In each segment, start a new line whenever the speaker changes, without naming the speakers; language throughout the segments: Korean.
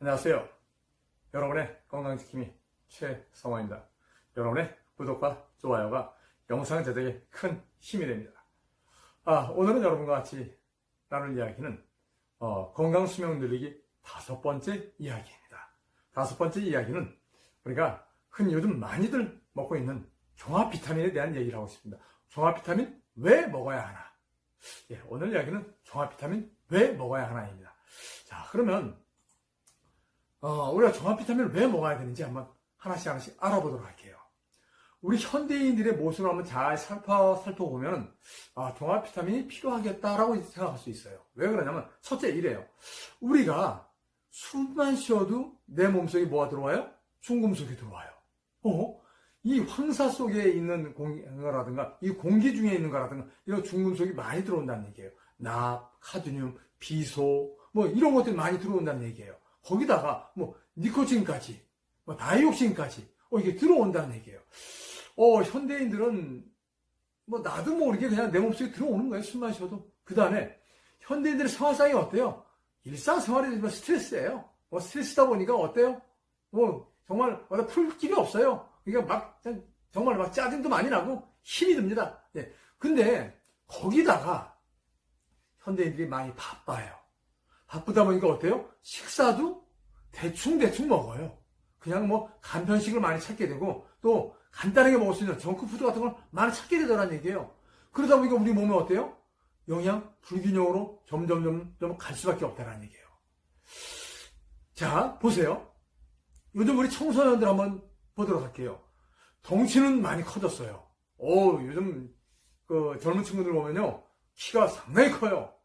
안녕하세요. 여러분의 건강지킴이 최성화입니다. 여러분의 구독과 좋아요가 영상 제작에 큰 힘이 됩니다. 오늘은 여러분과 같이 나눌 이야기는 건강수명 늘리기 5번째 이야기입니다. 5번째 이야기는 우리가 흔히 요즘 많이들 먹고 있는 종합비타민에 대한 얘기를 하고 싶습니다. 종합비타민 왜 먹어야 하나? 오늘 이야기는 종합비타민 왜 먹어야 하나입니다. 자, 그러면 우리가 종합비타민을 왜 먹어야 되는지 한번 하나씩 알아보도록 할게요. 우리 현대인들의 모습을 한번 잘 살펴보면 종합비타민이 필요하겠다라고 생각할 수 있어요. 왜 그러냐면 첫째 이래요. 우리가 숨만 쉬어도 내 몸속에 뭐가 들어와요? 중금속이 들어와요. 이 황사 속에 있는 거라든가 이 공기 중에 있는 거라든가 이런 중금속이 많이 들어온다는 얘기예요. 납, 카드뮴, 비소 뭐 이런 것들이 많이 들어온다는 얘기예요. 거기다가 니코틴까지, 다이옥신까지 이게 들어온다는 얘기예요. 현대인들은 나도 모르게 그냥 내 몸속에 들어오는 거예요. 숨만 쉬어도. 그 다음에 현대인들의 생활상이 어때요? 일상생활이 스트레스예요. 스트레스다 보니까 어때요? 정말 풀 길이 없어요. 그러니까 정말 짜증도 많이 나고 힘이 듭니다. 근데 거기다가 현대인들이 많이 바빠요. 바쁘다 보니까 어때요? 식사도 대충 먹어요. 그냥 간편식을 많이 찾게 되고 또 간단하게 먹을 수 있는 정크푸드 같은 걸 많이 찾게 되더라는 얘기예요. 그러다 보니까 우리 몸에 어때요? 영양 불균형으로 점점 갈 수밖에 없다는 얘기예요. 자, 보세요. 요즘 우리 청소년들 한번 보도록 할게요. 덩치는 많이 커졌어요. 요즘 젊은 친구들 보면요. 키가 상당히 커요.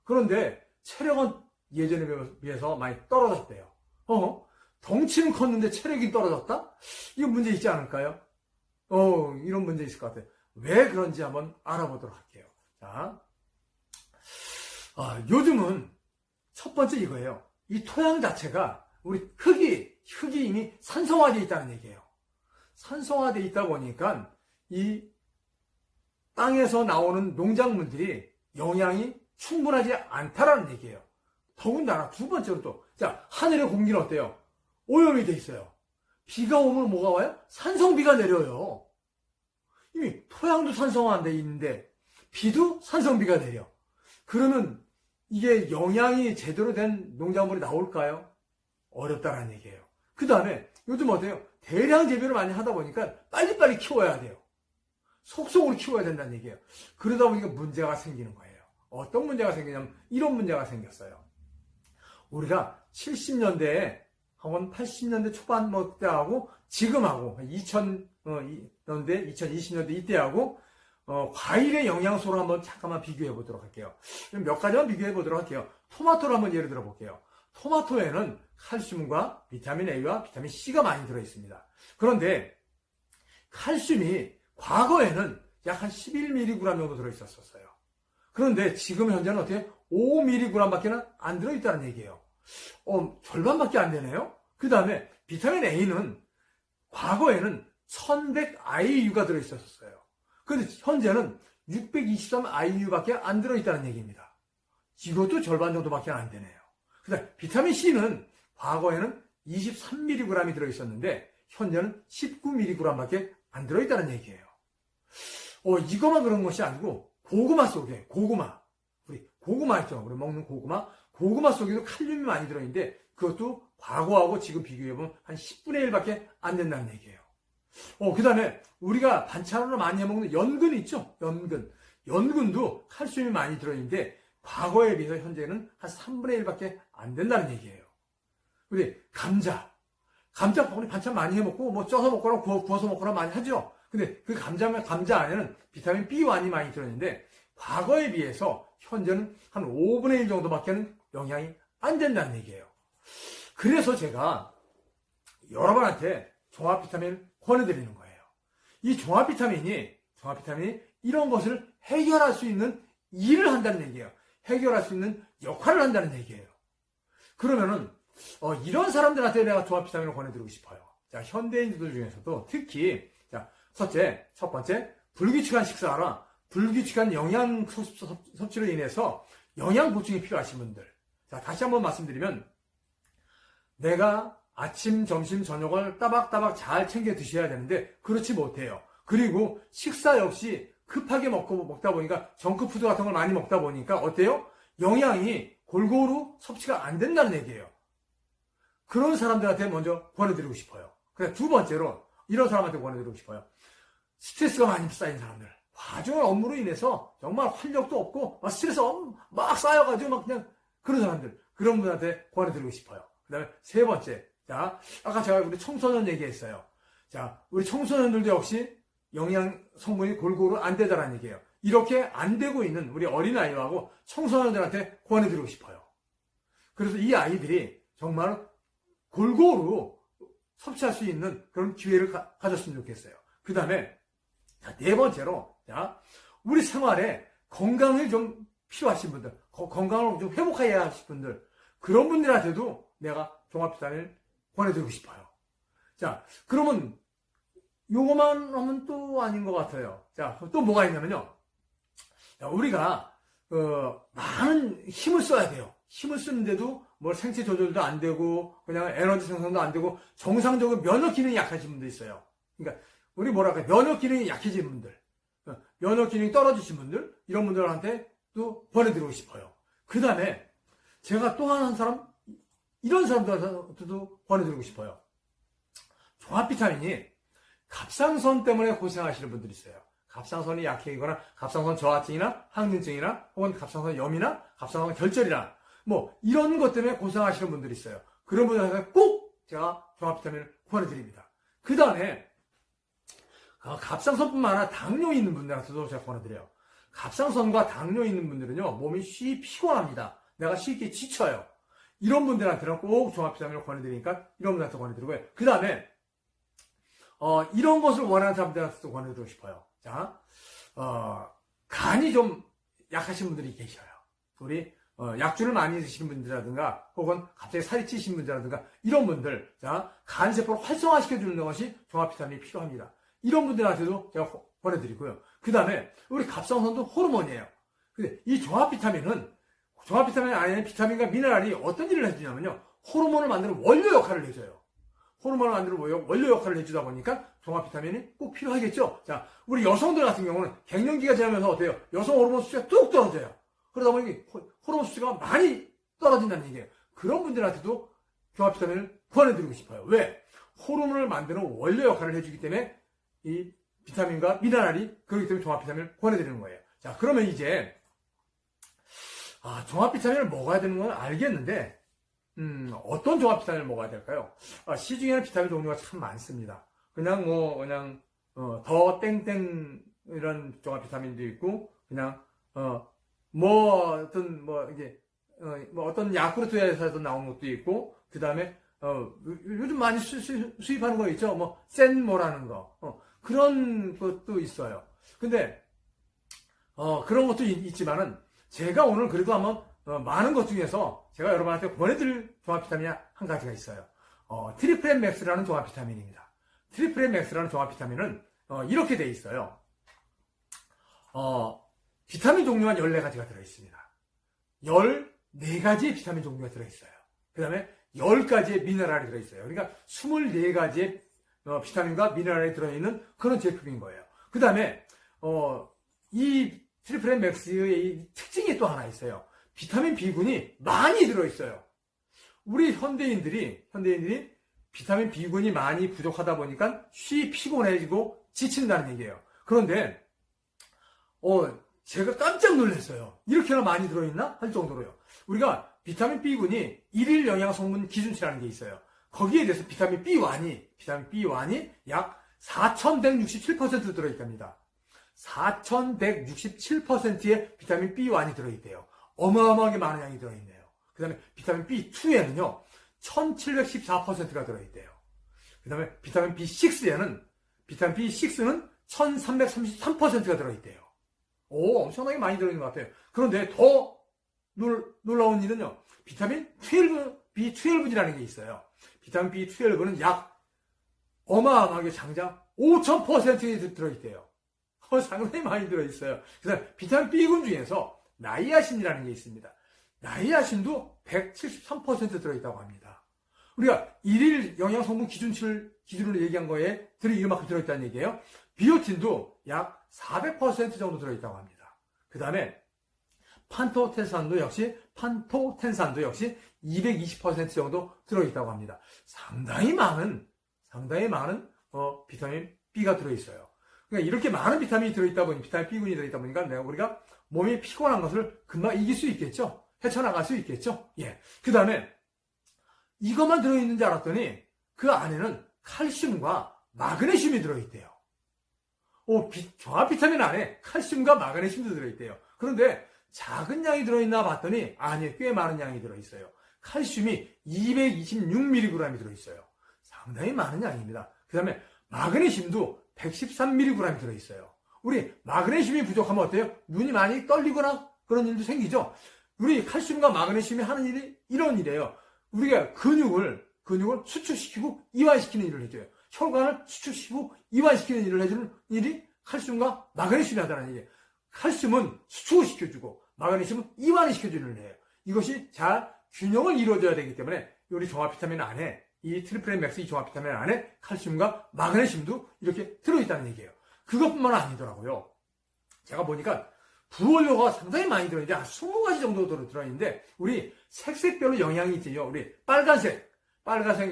그런데 체력은 예전에 비해서 많이 떨어졌대요. 덩치는 컸는데 체력이 떨어졌다? 이거 문제 있지 않을까요? 이런 문제 있을 것 같아요. 왜 그런지 한번 알아보도록 할게요. 자, 요즘은 첫 번째 이거예요. 이 토양 자체가 우리 흙이 이미 산성화되어 있다는 얘기예요. 산성화되어 있다 보니까 이 땅에서 나오는 농작물들이 영양이 충분하지 않다라는 얘기예요. 더군다나 두 번째로 또, 하늘의 공기는 어때요? 오염이 돼 있어요. 비가 오면 뭐가 와요? 산성비가 내려요. 이미 토양도 산성화 돼 있는데, 비도 산성비가 내려. 그러면 이게 영양이 제대로 된 농작물이 나올까요? 어렵다는 얘기예요. 그 다음에 요즘 어때요? 대량 재배를 많이 하다 보니까 빨리빨리 키워야 돼요. 속속으로 키워야 된다는 얘기예요. 그러다 보니까 문제가 생기는 거예요. 어떤 문제가 생기냐면 이런 문제가 생겼어요. 우리가 70년대에 혹은 80년대 초반 때하고 지금하고 2000년대, 2020년대 이때하고 과일의 영양소를 한번 잠깐만 비교해 보도록 할게요. 몇 가지만 비교해 보도록 할게요. 토마토를 한번 예를 들어 볼게요. 토마토에는 칼슘과 비타민 A와 비타민 C가 많이 들어 있습니다. 그런데 칼슘이 과거에는 약 한 11mg 정도 들어 있었어요. 그런데 지금 현재는 어떻게 5mg밖에 안 들어있다는 얘기예요. 절반밖에 안 되네요. 그 다음에 비타민 A는 과거에는 1100IU가 들어있었어요. 그런데 현재는 623IU밖에 안 들어있다는 얘기입니다. 이것도 절반 정도밖에 안 되네요. 그 다음에 비타민 C는 과거에는 23mg이 들어있었는데 현재는 19mg밖에 안 들어있다는 얘기예요. 이거만 그런 것이 아니고 고구마 속에 우리 고구마 있죠. 우리 먹는 고구마 속에도 칼륨이 많이 들어있는데 그것도 과거하고 지금 비교해보면 한 10분의 1밖에 안 된다는 얘기예요. 그 다음에 우리가 반찬으로 많이 해먹는 연근 있죠. 연근도 칼슘이 많이 들어있는데 과거에 비해서 현재는 한 3분의 1밖에 안 된다는 얘기예요. 우리 감자 우리 반찬 많이 해먹고 쪄서 먹거나 구워서 먹거나 많이 하죠. 근데 그 감자 안에는 비타민 B1이 많이 들어있는데 과거에 비해서 현재는 한 5분의 1 정도밖에 영양이 안 된다는 얘기예요. 그래서 제가 여러분한테 종합비타민을 권해드리는 거예요. 이 종합비타민이 이런 것을 해결할 수 있는 일을 한다는 얘기예요. 해결할 수 있는 역할을 한다는 얘기예요. 그러면은 이런 사람들한테 내가 종합비타민을 권해드리고 싶어요. 자, 현대인들 중에서도 특히 첫 번째 불규칙한 식사나 불규칙한 영양 섭취로 인해서 영양 보충이 필요하신 분들. 자, 다시 한번 말씀드리면 내가 아침, 점심, 저녁을 따박따박 잘 챙겨 드셔야 되는데 그렇지 못해요. 그리고 식사 역시 급하게 먹다 보니까 정크푸드 같은 걸 많이 먹다 보니까 어때요? 영양이 골고루 섭취가 안 된다는 얘기예요. 그런 사람들한테 먼저 권해드리고 싶어요. 그래서 두 번째로 이런 사람한테 권해드리고 싶어요. 스트레스가 많이 쌓인 사람들. 과중한 업무로 인해서 정말 활력도 없고 막 스트레스 막 쌓여가지고 막 그냥 그런 사람들. 그런 분한테 권해드리고 싶어요. 그 다음에 세 번째. 자, 아까 제가 우리 청소년 얘기했어요. 자, 우리 청소년들도 역시 영양 성분이 골고루 안 되다라는 얘기예요. 이렇게 안 되고 있는 우리 어린아이하고 청소년들한테 권해드리고 싶어요. 그래서 이 아이들이 정말 골고루 섭취할 수 있는 그런 기회를 가졌으면 좋겠어요. 그 다음에 네 번째로 자, 우리 생활에 건강이 좀 필요하신 분들, 건강을 좀 회복해야 하실 분들, 그런 분들한테도 내가 종합비타민을 권해드리고 싶어요. 자, 그러면 요거만 하면 또 아닌 것 같아요. 자, 또 뭐가 있냐면요. 자, 우리가 많은 힘을 써야 돼요. 힘을 쓰는데도 뭐 생체 조절도 안 되고 그냥 에너지 생산도 안 되고 정상적인 면역 기능이 약하신 분도 있어요. 그러니까 우리 뭐랄까 면역 기능이 약해진 분들, 면역 기능이 떨어지신 분들 이런 분들한테 또 권해드리고 싶어요. 그 다음에 제가 또 한 사람 이런 사람들한테도 권해드리고 싶어요. 종합 비타민이 갑상선 때문에 고생하시는 분들이 있어요. 갑상선이 약해지거나 갑상선 저하증이나 항진증이나 혹은 갑상선 염이나 갑상선 결절이나 뭐 이런 것 때문에 고생하시는 분들이 있어요. 그런 분들한테 꼭 제가 종합 비타민을 권해드립니다. 그 다음에 갑상선뿐만 아니라 당뇨 있는 분들한테도 제가 권해드려요. 갑상선과 당뇨 있는 분들은요 몸이 쉽게 피곤합니다. 내가 쉽게 지쳐요. 이런 분들한테는 꼭 종합 비타민을 권해드리니까 이런 분들한테 권해드리고요. 그 다음에 이런 것을 원하는 사람들한테도 권해드리고 싶어요. 자, 간이 좀 약하신 분들이 계셔요. 우리 약주를 많이 드시는 분들이라든가 혹은 갑자기 살이 찌신 분들이라든가 이런 분들, 자, 간 세포를 활성화시켜주는 것이 종합 비타민이 필요합니다. 이런 분들한테도 제가 권해드리고요. 그 다음에 우리 갑상선도 호르몬이에요. 근데 이 종합 비타민은 아닌 비타민과 미네랄이 어떤 일을 해주냐면요. 호르몬을 만드는 원료 역할을 해줘요. 호르몬을 만드는 원료 역할을 해주다 보니까 종합 비타민이 꼭 필요하겠죠. 자, 우리 여성들 같은 경우는 갱년기가 지나면서 어때요? 여성 호르몬 수치가 뚝 떨어져요. 그러다 보니 호르몬 수치가 많이 떨어진다는 얘기예요. 그런 분들한테도 종합 비타민을 권해드리고 싶어요. 왜? 호르몬을 만드는 원료 역할을 해주기 때문에 이 비타민과 미네랄이 그렇기 때문에 종합 비타민을 권해드리는 거예요. 자, 그러면 이제 종합 비타민을 먹어야 되는 건 알겠는데 어떤 종합 비타민을 먹어야 될까요? 시중에는 비타민 종류가 참 많습니다. 그냥 더 땡땡 이런 종합 비타민도 있고 그냥 어떤 야쿠르트에서 나온 것도 있고 그 다음에 요즘 많이 수입하는 거 있죠. 뭐 센모라는 거 그런 것도 있어요. 근데 그런 것도 있지만은 제가 오늘 그래도 한번 많은 것 중에서 제가 여러분한테 권해드릴 종합 비타민이 한 가지가 있어요. 트리플 맥스라는 종합 비타민입니다. 트리플 맥스라는 종합 비타민은 이렇게 돼 있어요. 비타민 종류가 14가지가 들어있습니다. 14가지의 비타민 종류가 들어있어요. 그 다음에 10가지의 미네랄이 들어있어요. 그러니까 24가지의 비타민과 미네랄이 들어있는 그런 제품인 거예요. 그 다음에 이 트리플 맥스의 특징이 또 하나 있어요. 비타민 B군이 많이 들어있어요. 우리 현대인들이 비타민 B군이 많이 부족하다 보니까 쉽게 피곤해지고 지친다는 얘기예요. 그런데 제가 깜짝 놀랐어요. 이렇게나 많이 들어있나? 할 정도로요. 우리가 비타민 B군이 일일 영양 성분 기준치라는 게 있어요. 거기에 대해서 비타민 B1이 약 4167% 들어있답니다. 4167%의 비타민 B1이 들어있대요. 어마어마하게 많은 양이 들어있네요. 그 다음에 비타민 B2에는요, 1714%가 들어있대요. 그 다음에 비타민 B6는 1333%가 들어있대요. 엄청나게 많이 들어있는 것 같아요. 그런데 더 놀라운 일은요, 비타민 B12이라는 게 있어요. 비타민 B12는 약 어마어마하게 장장 5000%이 들어있대요. 상당히 많이 들어있어요. 그래서 비타민 B군 중에서 나이아신이라는 게 있습니다. 나이아신도 173% 들어있다고 합니다. 우리가 일일 영양 성분 기준치를 기준으로 얘기한 거에 이만큼 들어있다는 얘기예요. 비오틴도 약 400% 정도 들어있다고 합니다. 그 다음에 판토텐산도 역시 220% 정도 들어있다고 합니다. 상당히 많은 비타민 B가 들어있어요. 그러니까 이렇게 많은 비타민이 들어있다 보니, 비타민 B군이 들어있다 보니까 우리가 몸이 피곤한 것을 금방 이길 수 있겠죠? 헤쳐나갈 수 있겠죠? 예. 그 다음에 이것만 들어있는 줄 알았더니 그 안에는 칼슘과 마그네슘이 들어있대요. 종합 비타민 안에 칼슘과 마그네슘도 들어있대요. 그런데 작은 양이 들어있나 봤더니 아니, 꽤 많은 양이 들어있어요. 칼슘이 226mg이 들어있어요. 상당히 많은 양입니다. 그 다음에 마그네슘도 113mg이 들어있어요. 우리 마그네슘이 부족하면 어때요? 눈이 많이 떨리거나 그런 일도 생기죠. 우리 칼슘과 마그네슘이 하는 일이 이런 일이에요. 우리가 근육을 수축시키고 이완시키는 일을 해줘요. 혈관을 수축시키고 이완시키는 일을 해주는 일이 칼슘과 마그네슘이 하다는 얘기예요. 칼슘은 수축을 시켜주고 마그네슘은 이완을 시켜주는 일이에요. 이것이 잘 균형을 이루어져야 되기 때문에 우리 종합 비타민 안에, 이 트리플 M 맥스 이 종합 비타민 안에 칼슘과 마그네슘도 이렇게 들어있다는 얘기예요. 그것뿐만 아니더라고요. 제가 보니까 부원료가 상당히 많이 들어있는데 한 20가지 정도 들어있는데 우리 색별로 영양이 있죠. 우리 빨간색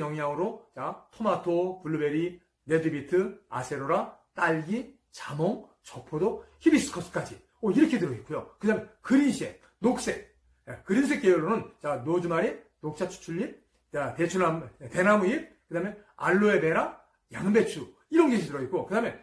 영양으로 자, 토마토, 블루베리, 레드비트, 아세로라, 딸기, 자몽, 적포도, 히비스커스까지 이렇게 들어있고요. 그 다음에 그린색, 녹색, 그린색 계열로는 자, 노즈마린, 녹차 추출잎, 자, 대나무잎, 그 다음에 알로에베라, 양배추 이런 게 들어있고, 그 다음에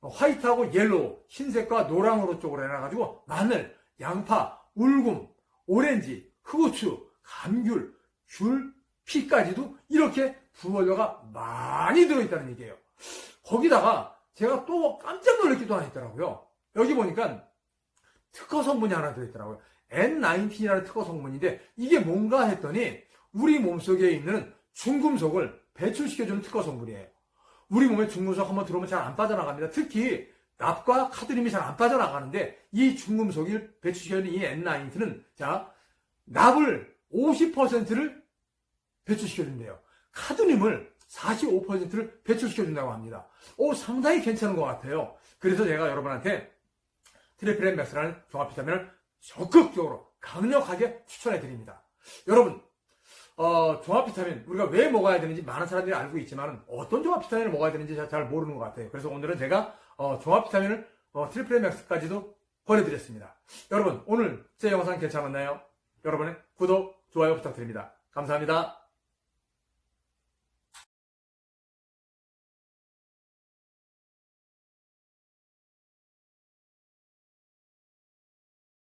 화이트하고 옐로우, 흰색과 노랑으로 쪽으로 해놔가지고 마늘, 양파, 울금, 오렌지, 흑우추, 감귤, 귤, 피까지도 이렇게 부원료가 많이 들어있다는 얘기예요. 거기다가 제가 또 깜짝 놀랄 게 또 하나 있더라고요. 여기 보니까 특허 성분이 하나 들어있더라고요. N19이라는 특허 성분인데 이게 뭔가 했더니 우리 몸속에 있는 중금속을 배출시켜주는 특허 성분이에요. 우리 몸에 중금속 한번 들어오면 잘 안 빠져나갑니다. 특히 납과 카드뮴이 잘 안 빠져나가는데 이 중금속을 배출시켜주는 이 N19는 자, 납을 50%를 배출시켜준대요. 카드뮴을 45%를 배출시켜준다고 합니다. 상당히 괜찮은 것 같아요. 그래서 제가 여러분한테 트리플 M 맥스라는 종합 비타민을 적극적으로 강력하게 추천해드립니다. 여러분, 종합 비타민 우리가 왜 먹어야 되는지 많은 사람들이 알고 있지만 어떤 종합 비타민을 먹어야 되는지 잘 모르는 것 같아요. 그래서 오늘은 제가 종합 비타민을 트리플 M 맥스까지도 보내드렸습니다. 여러분, 오늘 제 영상 괜찮았나요? 여러분의 구독, 좋아요 부탁드립니다. 감사합니다.